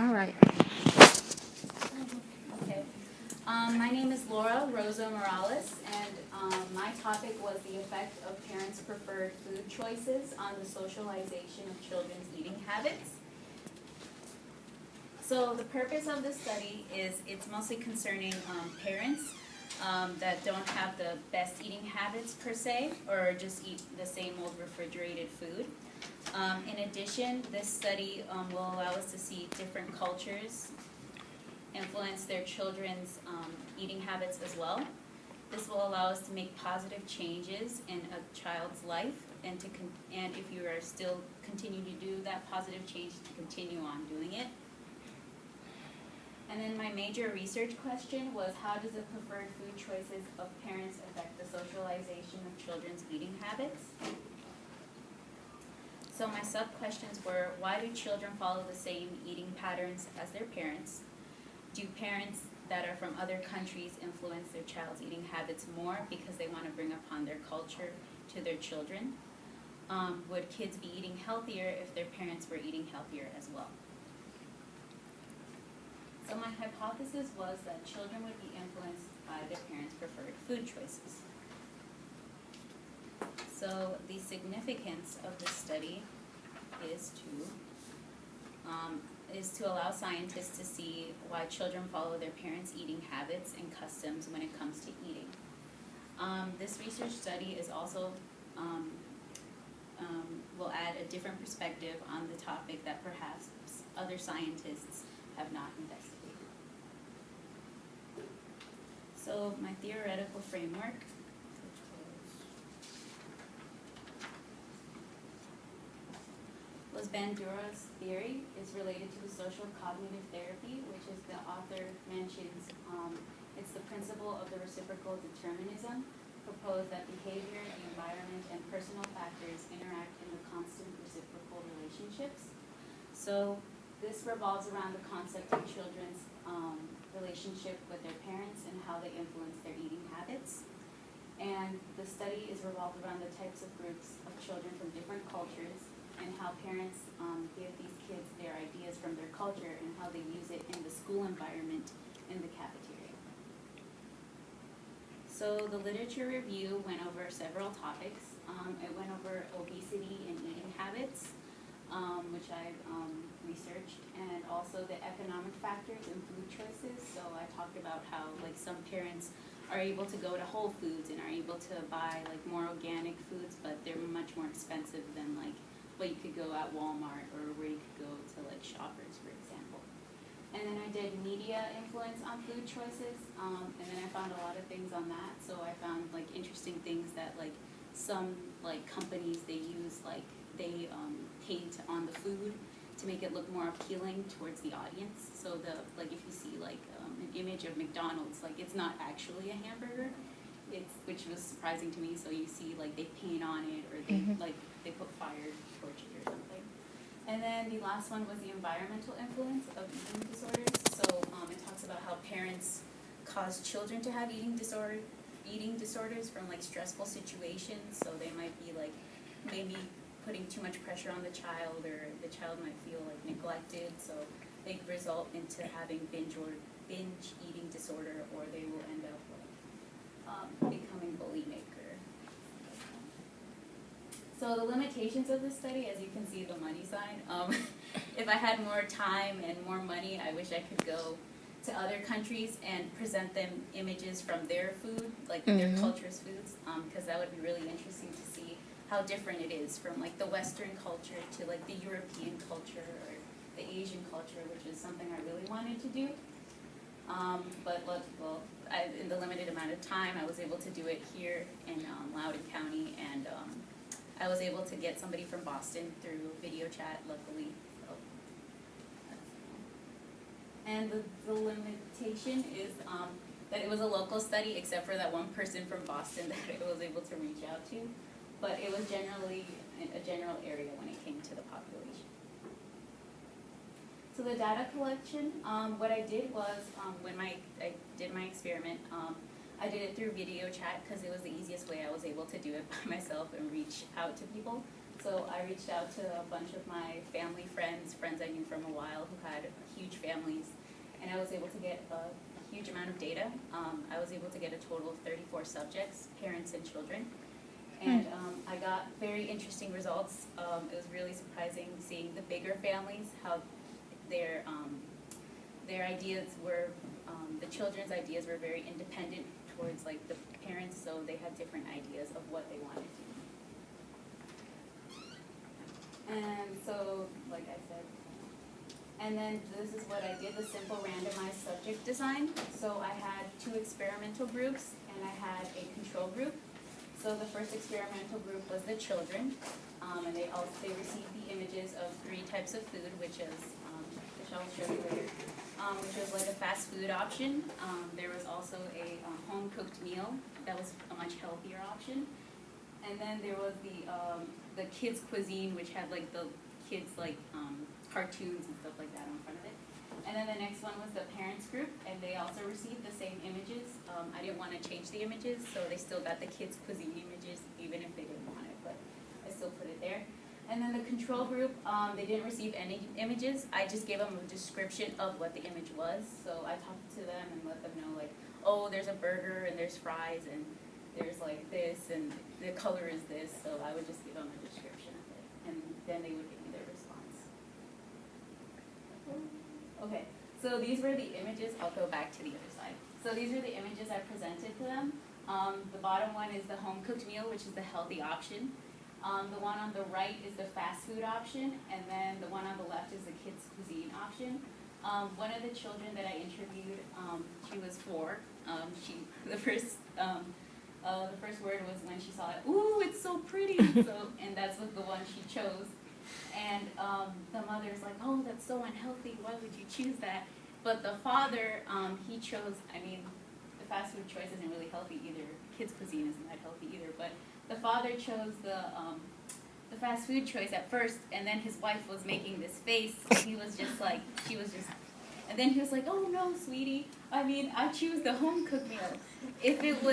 All right. Okay. My name is Rozo-Morales, and my topic was the effect of parents' preferred food choices on the socialization of children's eating habits. So the purpose of this study is it's mostly concerning parents that don't have the best eating habits per se, or just eat the same old refrigerated food. In addition, this study will allow us to see different cultures influence their children's eating habits as well. This will allow us to make positive changes in a child's life, and if you are still continue to do that positive change, to continue on doing it. And then my major research question was, how does the preferred food choices of parents affect the socialization of children's eating habits? So my sub-questions were, why do children follow the same eating patterns as their parents? Do parents that are from other countries influence their child's eating habits more because they want to bring upon their culture to their children? Would kids be eating healthier if their parents were eating healthier as well? So my hypothesis was that children would be influenced by their parents' preferred food choices. So the significance of this study is to allow scientists to see why children follow their parents' eating habits and customs when it comes to eating. This research study is also will add a different perspective on the topic that perhaps other scientists have not investigated. So my theoretical framework, was Bandura's theory, is related to the social cognitive therapy, which is the author mentions. It's the principle of the reciprocal determinism, proposed that behavior, the environment, and personal factors interact in the constant reciprocal relationships. So this revolves around the concept of children's relationship with their parents and how they influence their eating habits. And the study is revolved around the types of groups of children from different cultures and how parents give these kids their ideas from their culture and how they use it in the school environment in the cafeteria. So the literature review went over several topics. It went over obesity and eating habits, which I researched, and also the economic factors in food choices. So I talked about how some parents are able to go to Whole Foods and are able to buy more organic foods, but they're much more expensive than what you could go at Walmart or where you could go to Shoppers, for example. And then I did media influence on food choices, and then I found a lot of things on that. So I found interesting things that some companies, they use they paint on the food to make it look more appealing towards the audience. So if you see an image of McDonald's, it's not actually a hamburger. Which was surprising to me. So you see they paint on it, or they put fire torch it or something. And then the last one was the environmental influence of eating disorders. So it talks about how parents cause children to have eating disorders from stressful situations. So they might be maybe putting too much pressure on the child, or the child might feel neglected. So they result into having binge eating disorder, or they will end up becoming bulimic. So the limitations of this study, as you can see the money sign, if I had more time and more money, I wish I could go to other countries and present them images from their food, their culture's foods, because that would be really interesting to see how different it is from the Western culture to the European culture or the Asian culture, which is something I really wanted to do. But in the limited amount of time, I was able to do it here in Loudoun County, and I was able to get somebody from Boston through video chat, luckily. So and the limitation is that it was a local study, except for that one person from Boston that I was able to reach out to. But it was generally a general area when it came to the population. So the data collection, what I did was, when I did my experiment, I did it through video chat because it was the easiest way I was able to do it by myself and reach out to people. So I reached out to a bunch of my family friends I knew from a while who had huge families, and I was able to get a huge amount of data. I was able to get a total of 34 subjects, parents and children, and I got very interesting results. It was really surprising seeing the bigger families, how their ideas were, the children's ideas were very independent towards like the parents, so they had different ideas of what they wanted to do. And so, like I said, and then this is what I did, the simple randomized subject design. So I had 2 experimental groups and I had a control group. So the first experimental group was the children, and they received the images of 3 types of food, which I'll show you later, which was like a fast food option. There was also a home-cooked meal that was a much healthier option. And then there was the kids' cuisine, which had like the kids' like cartoons and stuff like that in front of it. And then the next one was the parents group, and they also received the same images. I didn't want to change the images, so they still got the kids' cuisine images, even if they didn't want it, but I still put it there. And then the control group, they didn't receive any images. I just gave them a description of what the image was. So I talked to them and let them know, like, oh, there's a burger and there's fries and there's like this and the color is this. So I would just give them a description of it, and then they would give me their response. Okay, so these were the images. I'll go back to the other side. So these are the images I presented to them. The bottom one is the home-cooked meal, which is the healthy option. The one on the right is the fast food option, and then the one on the left is the kids' cuisine option. One of the children that I interviewed, she was 4. The first word was when she saw it, ooh, it's so pretty. And that's what the one she chose. And the mother's like, oh, that's so unhealthy. Why would you choose that? But the father, he chose, I mean, the fast food choice isn't really healthy either. Kids' cuisine isn't that healthy either. But the father chose the fast food choice at first, and then his wife was making this face. He was just like, and then he was like, oh no, sweetie, I mean, I choose the home-cooked meal. If it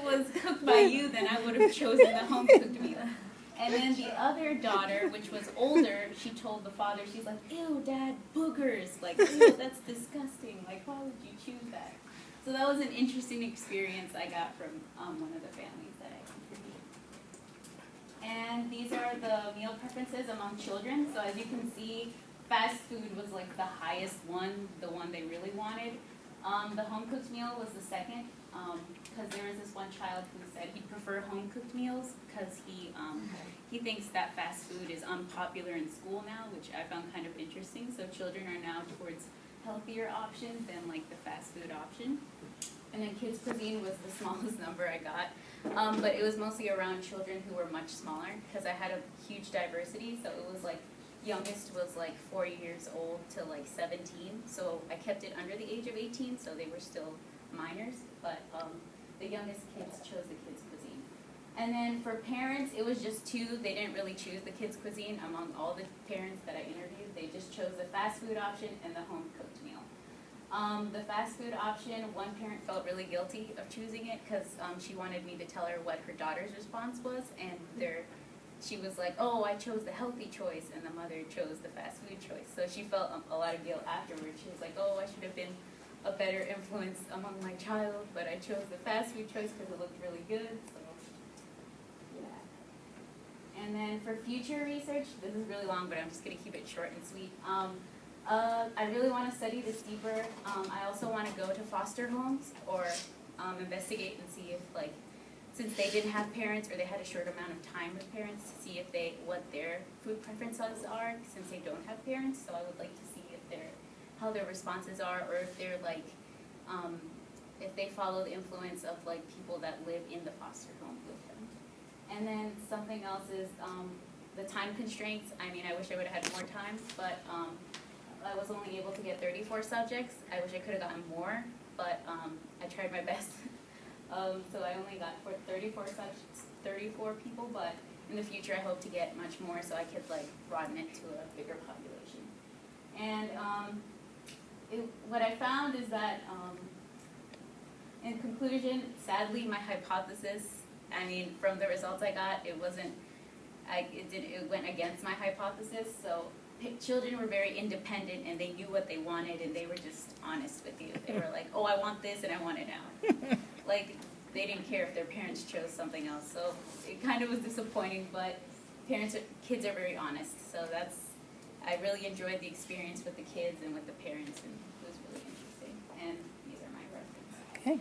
was cooked by you, then I would have chosen the home-cooked meal. And then the other daughter, which was older, she told the father, she's like, ew, Dad, boogers. Like, ew, that's disgusting. Like, why would you choose that? So that was an interesting experience I got from one of the families that I interviewed. And these are the meal preferences among children. So as you can see, fast food was like the highest one, the one they really wanted. The home-cooked meal was the second, because there was this one child who said he'd prefer home-cooked meals because he thinks that fast food is unpopular in school now, which I found kind of interesting. So children are now towards healthier options than like the fast food option. And then kids' cuisine was the smallest number I got, but it was mostly around children who were much smaller because I had a huge diversity. So it was like youngest was like 4 years old to like 17. So I kept it under the age of 18, so they were still minors, but the youngest kids chose the kids' cuisine. And then for parents, it was just 2. They didn't really choose the kids' cuisine among all the parents that I interviewed. They just chose the fast food option and the home-cooked meal. The fast food option, one parent felt really guilty of choosing it because she wanted me to tell her what her daughter's response was, and she was like, oh, I chose the healthy choice, and the mother chose the fast food choice. So she felt a lot of guilt afterwards. She was like, oh, I should have been a better influence among my child, but I chose the fast food choice because it looked really good. So, yeah. And then for future research, this is really long, but I'm just going to keep it short and sweet. I really want to study this deeper. I also want to go to foster homes or investigate and see if, like, since they didn't have parents or they had a short amount of time with parents, to see if what their food preferences are since they don't have parents. So I would like to see how their responses are, or if they're like, if they follow the influence of like people that live in the foster home with them. And then something else is the time constraints. I mean, I wish I would have had more time, but I was only able to get 34 subjects. I wish I could have gotten more, but I tried my best. So I only got 34 subjects, 34 people, but in the future I hope to get much more so I could like broaden it to a bigger population. And what I found is that, in conclusion, sadly my hypothesis, I mean, from the results I got, it went against my hypothesis. So children were very independent and they knew what they wanted and they were just honest with you. They were like, oh, I want this and I want it now. Like, they didn't care if their parents chose something else. So it kind of was disappointing, but kids are very honest. So I really enjoyed the experience with the kids and with the parents, and it was really interesting. And these are my references. Okay.